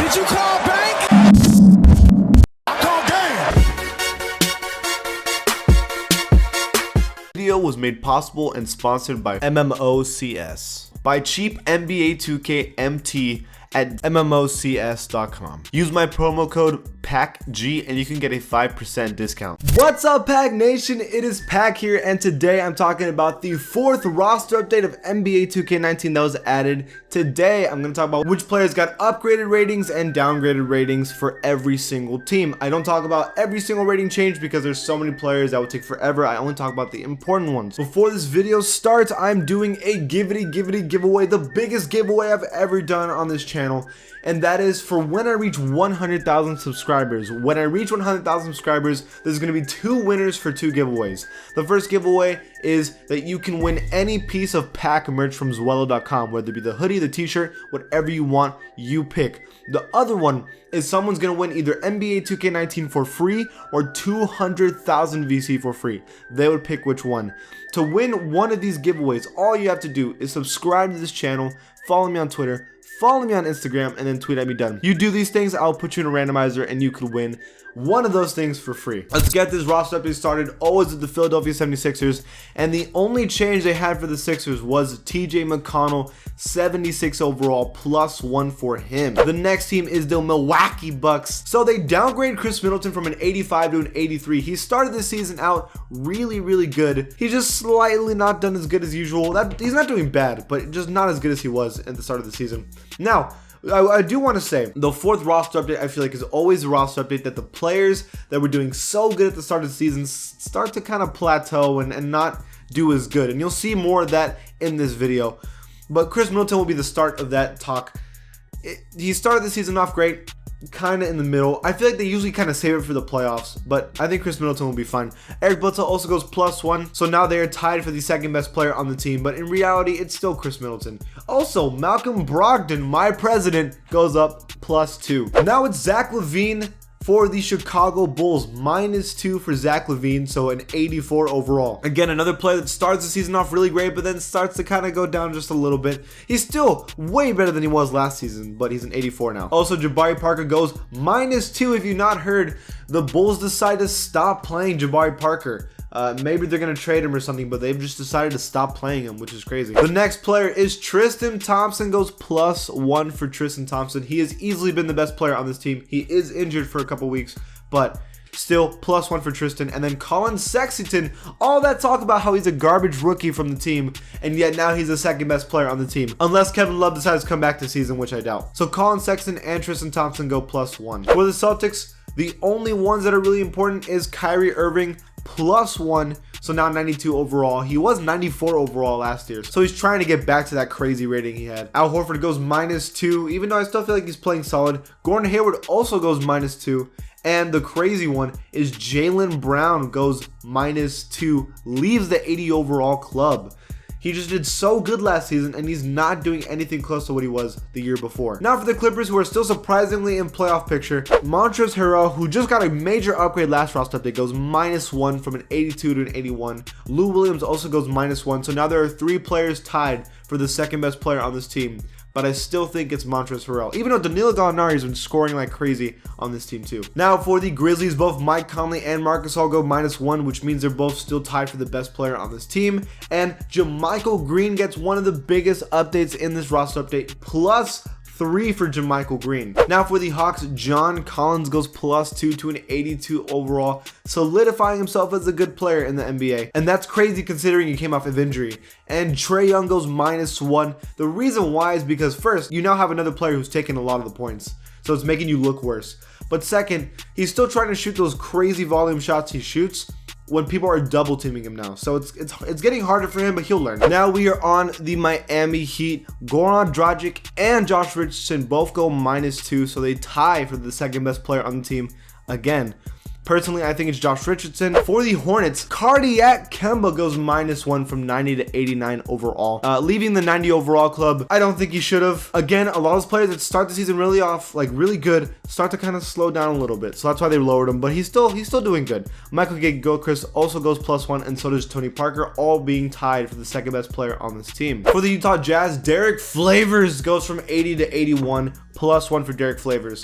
Did you call bank? I called game. Video was made possible and sponsored by MMOCS. Buy cheap NBA 2K MT at MMOCS.com. Use my promo code PACG and you can get a 5% discount. What's up, Pack Nation? It is Pack here, and today I'm talking about the 4th roster update of NBA 2K19 that was added. Today I'm going to talk about which players got upgraded ratings and downgraded ratings for every single team. I don't talk about every single rating change because there's so many players that would take forever. I only talk about the important ones. Before this video starts, I'm doing a giveaway, the biggest giveaway I've ever done on this channel. And that is for when I reach 100,000 subscribers. When I reach 100,000 subscribers, there's going to be 2 winners for 2 giveaways. The first giveaway is that you can win any piece of pack merch from Zwello.com, whether it be the hoodie, the t-shirt, whatever you want, you pick. The other one is someone's going to win either NBA 2K19 for free or 200,000 VC for free. They would pick which one. To win one of these giveaways, all you have to do is subscribe to this channel, follow me on Twitter, follow me on Instagram, and then tweet at me done. You do these things, I'll put you in a randomizer and you could win one of those things for free. Let's get this roster update started. Always with the Philadelphia 76ers, and the only change they had for the Sixers was TJ McConnell, 76 overall, +1 for him. The next team is the Milwaukee Bucks. So they downgrade Chris Middleton from an 85 to an 83. He started this season out really good. He's just slightly not done as good as usual. He's not doing bad, but just not as good as he was at the start of the season. Now, I do want to say the 4th roster update, I feel like, is always a roster update that the players that were doing so good at the start of the season start to kind of plateau and not do as good. And you'll see more of that in this video. But Chris Middleton will be the start of that talk. He started the season off great, kind of in the middle. I feel like they usually kind of save it for the playoffs, but I think Chris Middleton will be fine. Eric Bledsoe also goes +1, so now they are tied for the 2nd best player on the team, but in reality, it's still Chris Middleton. Also, Malcolm Brogdon, my president, goes up +2. Now it's Zach LaVine for the Chicago Bulls, -2 for Zach LaVine, so an 84 overall. Again, another player that starts the season off really great, but then starts to kind of go down just a little bit. He's still way better than he was last season, but he's an 84 now. Also, Jabari Parker goes -2. If you've not heard, the Bulls decide to stop playing Jabari Parker. Maybe they're going to trade him or something, but they've just decided to stop playing him, which is crazy. The next player is Tristan Thompson, goes +1 for Tristan Thompson. He has easily been the best player on this team. He is injured for a couple weeks, but still +1 for Tristan. And then Colin Sexton, all that talk about how he's a garbage rookie from the team, and yet now he's the 2nd best player on the team. Unless Kevin Love decides to come back this season, which I doubt. So Colin Sexton and Tristan Thompson go +1. For the Celtics, the only ones that are really important is Kyrie Irving, +1, so now 92 overall. He was 94 overall last year, so he's trying to get back to that crazy rating he had. Al Horford goes -2, even though I still feel like he's playing solid. Gordon Hayward also goes -2, and the crazy one is Jaylen Brown goes -2, leaves the 80 overall club. He just did so good last season, and he's not doing anything close to what he was the year before. Now for the Clippers, who are still surprisingly in playoff picture, Montrezl Harrell, who just got a major upgrade last roster update, goes -1 from an 82 to an 81. Lou Williams also goes -1, so now there are 3 players tied for the 2nd best player on this team. But I still think it's Montrezl Harrell, even though Danilo Gallinari has been scoring like crazy on this team too. Now for the Grizzlies, both Mike Conley and Marc Gasol go -1, which means they're both still tied for the best player on this team. And JaMychal Green gets one of the biggest updates in this roster update, +3 for JaMychal Green. Now for the Hawks, John Collins goes +2 to an 82 overall, solidifying himself as a good player in the NBA. And that's crazy considering he came off of injury. And Trae Young goes -1. The reason why is because first, you now have another player who's taking a lot of the points, so it's making you look worse. But second, he's still trying to shoot those crazy volume shots he shoots when people are double teaming him now. So it's getting harder for him, but he'll learn. Now we are on the Miami Heat. Goran Dragic and Josh Richardson both go -2, so they tie for the 2nd best player on the team again. Personally, I think it's Josh Richardson. For the Hornets, Cardiac Kemba goes -1 from 90 to 89 overall. Leaving the 90 overall club, I don't think he should have. Again, a lot of those players that start the season really off, like really good, start to kind of slow down a little bit. So that's why they lowered him, but he's still doing good. Michael Gilchrist also goes +1, and so does Tony Parker, all being tied for the second best player on this team. For the Utah Jazz, Derek Favors goes from 80 to 81, +1 for Derek Favors.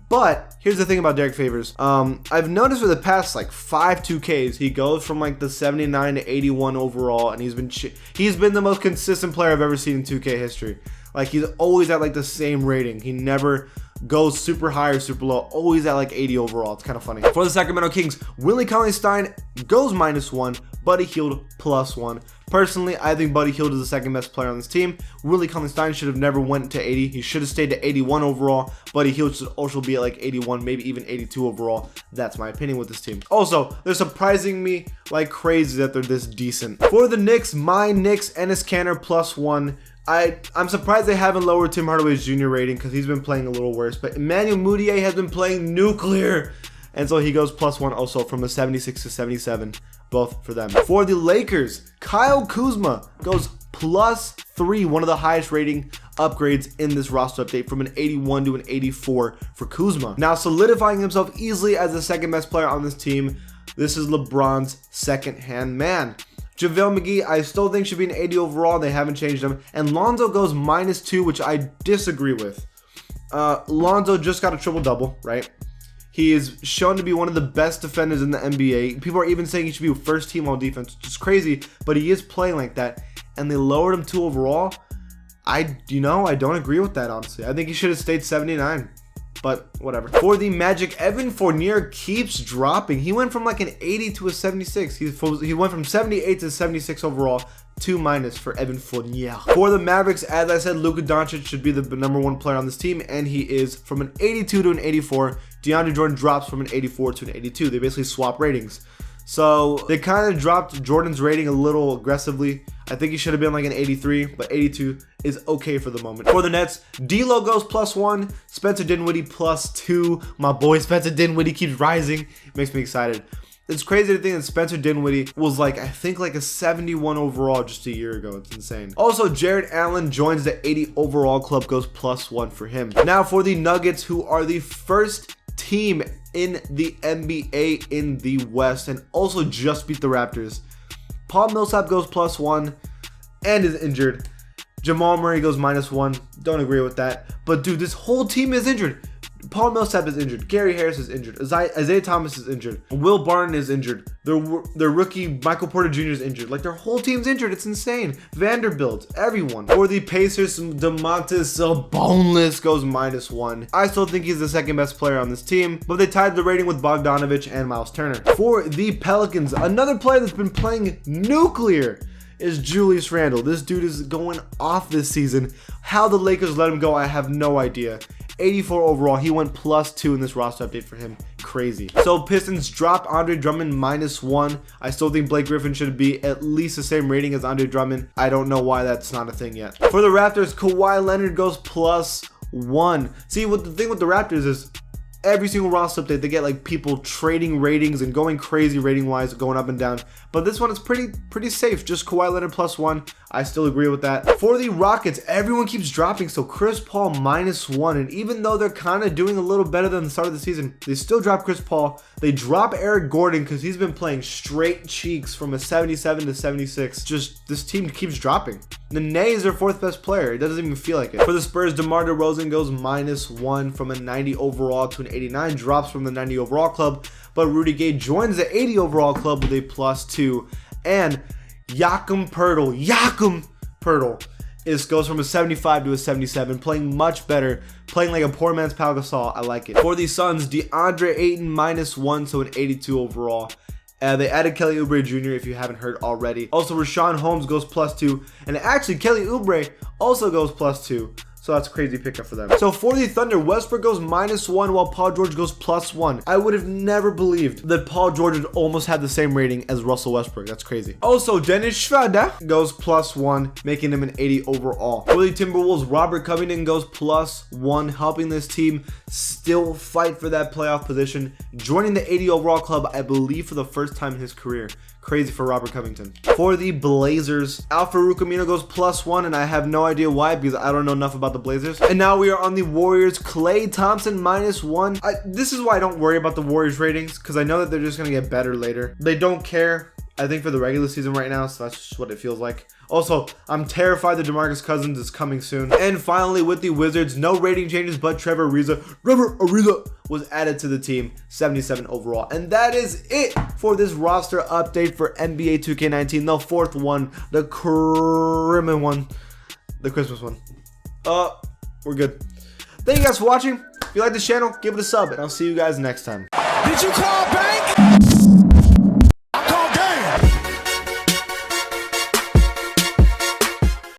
But here's the thing about Derek Favors. I've noticed for the past like 5 2Ks, he goes from like the 79 to 81 overall, and he's been the most consistent player I've ever seen in 2K history. Like, he's always at like the same rating. He never goes super high or super low, always at like 80 overall. It's kind of funny. For the Sacramento Kings, Willie Cauley-Stein goes -1, Buddy Hield +1. Personally, I think Buddy Hield is the second best player on this team. Willie Cauley-Stein should have never went to 80. He should have stayed to 81 overall. Buddy Hield should also be at like 81, maybe even 82 overall. That's my opinion with this team. Also, they're surprising me like crazy that they're this decent. For the Knicks, my Knicks, Enes Kanter +1. I'm surprised they haven't lowered Tim Hardaway's junior rating because he's been playing a little worse. But Emmanuel Mudiay has been playing nuclear. And so he goes +1 also from a 76 to 77, both for them. For the Lakers, Kyle Kuzma goes +3, one of the highest rating upgrades in this roster update, from an 81 to an 84 for Kuzma. Now solidifying himself easily as the second best player on this team. This is LeBron's second-hand man. JaVale McGee, I still think should be an 80 overall. They haven't changed him. And Lonzo goes -2, which I disagree with. Lonzo just got a triple-double, right? He is shown to be one of the best defenders in the NBA. People are even saying he should be first team all defense, which is crazy, but he is playing like that. And they lowered him 2 overall. I don't agree with that, honestly. I think he should have stayed 79. But whatever. For the Magic, Evan Fournier keeps dropping. He went from like an 80 to a 76. He went from 78 to 76 overall. 2- for Evan Fournier. For the Mavericks, as I said, Luka Doncic should be the #1 player on this team, and he is. From an 82 to an 84. DeAndre Jordan drops from an 84 to an 82. They basically swap ratings. So they kind of dropped Jordan's rating a little aggressively. I think he should have been like an 83, but 82 is okay for the moment. For the Nets, D'Lo goes +1, Spencer Dinwiddie +2. My boy Spencer Dinwiddie keeps rising. It makes me excited. It's crazy to think that Spencer Dinwiddie was like, I think like a 71 overall just a year ago. It's insane. Also, Jared Allen joins the 80 overall club, goes +1 for him. Now for the Nuggets, who are the first team in the NBA in the West and also just beat the Raptors. Paul Millsap goes +1 and is injured. Jamal Murray goes -1. Don't agree with that. But dude, this whole team is injured. Paul Millsap is injured. Gary Harris is injured. Isaiah Thomas is injured. Will Barton is injured. Their rookie Michael Porter Jr. is injured. Like, their whole team's injured. It's insane. Vanderbilt, everyone. For the Pacers, Domantas Sabonis goes -1. I still think he's the second best player on this team, but they tied the rating with Bogdanovich and Miles Turner. For the Pelicans, another player that's been playing nuclear is Julius Randle. This dude is going off this season. How the Lakers let him go, I have no idea. 84 overall. He went +2 in this roster update for him. Crazy. So Pistons drop Andre Drummond -1. I still think Blake Griffin should be at least the same rating as Andre Drummond. I don't know why that's not a thing yet. For the Raptors, Kawhi Leonard goes +1. See, what the thing with the Raptors is, every single roster update, they get like people trading ratings and going crazy rating wise, going up and down. But this one is pretty safe. Just Kawhi Leonard +1. I still agree with that. For the Rockets, everyone keeps dropping. So Chris Paul -1. And even though they're kind of doing a little better than the start of the season, they still drop Chris Paul. They drop Eric Gordon because he's been playing straight cheeks from a 77 to 76. Just this team keeps dropping. Nene is their 4th best player. It doesn't even feel like it. For the Spurs, DeMar DeRozan goes -1 from a 90 overall to an 89. Drops from the 90 overall club. But Rudy Gay joins the 80 overall club with a +2. And Jakob Poeltl goes from a 75 to a 77, playing much better, playing like a poor man's Pau Gasol. I like it. For the Suns, DeAndre Ayton -1, so an 82 overall. They added Kelly Oubre Jr. if you haven't heard already. Also, Rashawn Holmes goes +2, and actually Kelly Oubre also goes +2. So that's a crazy pickup for them. So for the Thunder, Westbrook goes -1 while Paul George goes +1. I would have never believed that Paul George would almost have the same rating as Russell Westbrook. That's crazy. Also, Dennis Schroeder goes +1, making him an 80 overall. For the Timberwolves, Robert Covington goes +1, helping this team still fight for that playoff position, joining the 80 overall club, I believe, for the first time in his career. Crazy for Robert Covington. For the Blazers, Al-Farouq Amino goes +1, and I have no idea why because I don't know enough about the Blazers. And now we are on the Warriors. Klay Thompson -1. This is why I don't worry about the Warriors ratings, because I know that they're just going to get better later. They don't care, I think, for the regular season right now, so that's just what it feels like. Also, I'm terrified that DeMarcus Cousins is coming soon. And finally, with the Wizards, no rating changes, but Trevor Ariza was added to the team, 77 overall. And that is it for this roster update for NBA 2K19, the fourth one, the Christmas one. We're good. Thank you guys for watching. If you like this channel, give it a sub, and I'll see you guys next time. Did you call back?